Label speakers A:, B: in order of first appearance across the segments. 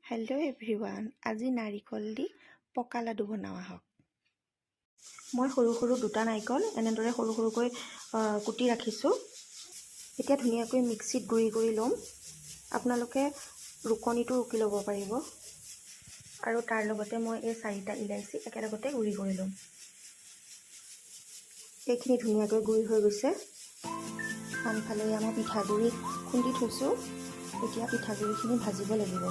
A: Hello' everyone, আজি নাৰিকল দি পকা লাডু বনাওঁ আহক। মই সৰু সৰু দুটা নাৰিকল এনেদৰে সৰু সৰুকৈ কুটি ৰাখিছোঁ। এতিয়া ধুনীয়াকৈ মিক্সিত গুড়ি কৰি ল'ম। আপোনালোকে ৰুকনিটো ৰুকি ল'ব পাৰিব। আৰু তাৰ লগতে মই এই 4টা ইলাচি একেলগতে গুড়ি কৰি ল'ম। এইখিনি ধুনীয়াকৈ গুড়ি হৈ গৈছে। আনফালে মই পিঠাগুড়ি খুন্দি থৈছোঁ। এতিয়া পিঠাগুড়িখিনি ভাজিব লাগিব।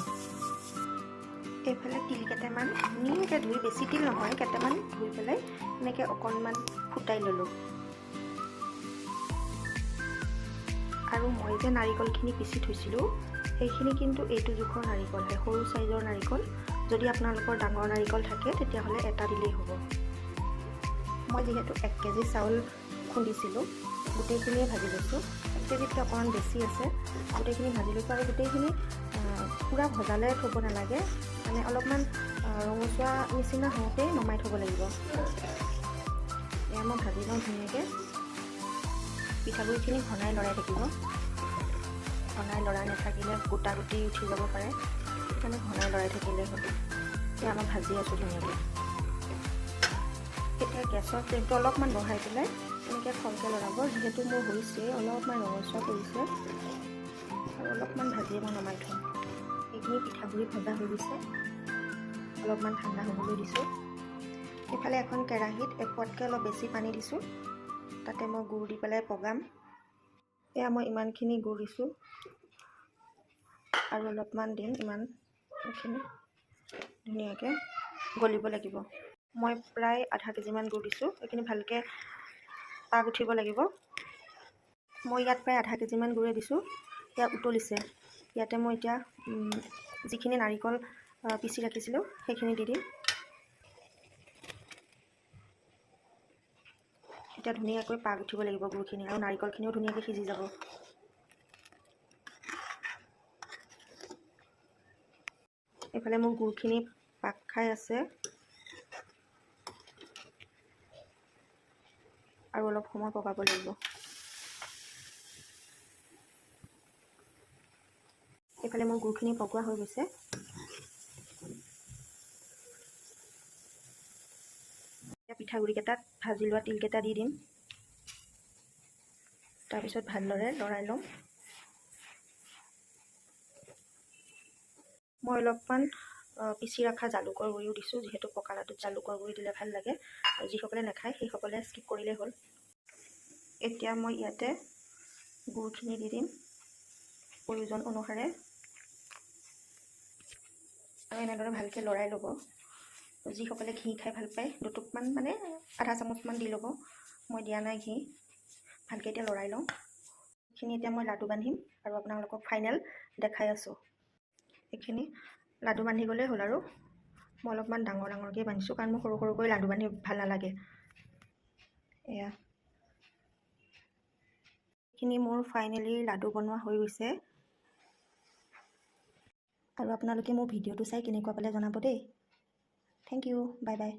A: এইফালে তিল কেইটামান ধুনীয়াকৈ ধুই, বেছি তিল নহয়, কেইটামান ধুই পেলাই এনেকৈ অকণমান ফুটাই ল'লোঁ। আৰু মই যে নাৰিকলখিনি পিচি থৈছিলোঁ, সেইখিনি কিন্তু এইটো জোখৰ নাৰিকলহে, সৰু চাইজৰ নাৰিকল। যদি আপোনালোকৰ ডাঙৰ নাৰিকল থাকে তেতিয়াহ'লে এটা দিলেই হ'ব। মই যিহেতু 1 কেজি চাউল খুন্দিছিলোঁ, গোটেইখিনিয়ে ভাজি লৈছোঁ। 1 কেজিতকৈ অকণমান বেছি আছে, গোটেইখিনি ভাজি লৈছোঁ। আৰু গোটেইখিনি পূৰা ভজালে থ'ব নালাগে, মানে অলপমান ৰঙচুৱা নিচিনা হওঁতেই নমাই থ'ব লাগিব। এয়া মই ভাজি লওঁ ধুনীয়াকৈ। পিঠাগুড়িখিনি ঘনাই লৰাই থাকিব। ঘনাই লৰাই নাথাকিলে গোটা গুটি উঠি যাব পাৰে, সেইকাৰণে ঘনাই লৰাই থাকিলে হ'ল। এতিয়া মই ভাজি আছোঁ ধুনীয়াকৈ। এতিয়া গেছৰ ফ্লেমটো অলপমান বঢ়াই পেলাই এনেকৈ খৰকৈ লৰাব। যিহেতু মোৰ হৈছে অলপমান ৰঙচুৱা কৰিছে, আৰু অলপমান ভাজিয়ে মই নমাই থ'ম। এইখিনি পিঠাগুড়ি ভজা হৈ গৈছে, অলপমান ঠাণ্ডা হ'বলৈ দিছোঁ। এইফালে এখন কেৰাহীত 1 পোৱাতকৈ অলপ বেছি পানী দিছোঁ। তাতে মই গুড় দি পেলাই পগাম। এয়া মই ইমানখিনি গুড় দিছোঁ, আৰু অলপমান দিম। এইখিনি ধুনীয়াকৈ গলিব লাগিব। মই প্ৰায় আধা কেজিমান গুড় দিছোঁ। এইখিনি ভালকৈ পাগ উঠিব লাগিব। মই ইয়াত প্ৰায় আধা কেজিমান গুড়ে দিছোঁ। ইয়াত উতলিছে। ইয়াতে মই এতিয়া যিখিনি নাৰিকল পিচি ৰাখিছিলোঁ সেইখিনি দি দিম। এতিয়া ধুনীয়াকৈ পাগ উঠিব লাগিব গুড়খিনি, আৰু নাৰিকলখিনিও ধুনীয়াকৈ সিজি যাব। এইফালে মোৰ গুড়খিনি পাক খাই আছে, আৰু অলপ সময় পকাব লাগিব। এইফালে মোৰ গুড়খিনি পকোৱা হৈ গৈছে। এতিয়া পিঠাগুড়িকেইটাত ভাজি লোৱা তিলকেইটা দি দিম। তাৰপিছত ভালদৰে লৰাই ল'ম। মই অলপমান পিচি ৰখা জালুকৰ গুড়িও দিছোঁ, যিহেতু পকা লাডুত জালুকৰ গুড়ি দিলে ভাল লাগে। আৰু যিসকলে নাখায় সেইসকলে স্কিপ কৰিলেই হ'ল। এতিয়া মই ইয়াতে গুড়খিনি দি দিম প্ৰয়োজন অনুসাৰে, আৰু এনেদৰে ভালকৈ লৰাই ল'ব। যিসকলে ঘি খাই ভাল পায়, দুটুকমান মানে আধা চামুচমান দি ল'ব। মই দিয়া নাই ঘি। ভালকৈ এতিয়া লৰাই লওঁ। এইখিনি এতিয়া মই লাডু বান্ধিম, আৰু আপোনালোকক ফাইনেল দেখাই আছোঁ। এইখিনি লাডু বান্ধি গ'লেই হ'ল। আৰু মই অলপমান ডাঙৰ ডাঙৰকৈ বান্ধিছোঁ, কাৰণ মোৰ সৰু সৰুকৈ লাডু বান্ধি ভাল নালাগে। এয়া এইখিনি মোৰ ফাইনেলি লাডু বনোৱা হৈ গৈছে। আৰু আপোনালোকে মোৰ ভিডিঅ'টো চাই কেনেকুৱা পালে জনাব দেই। Thank you, bye by.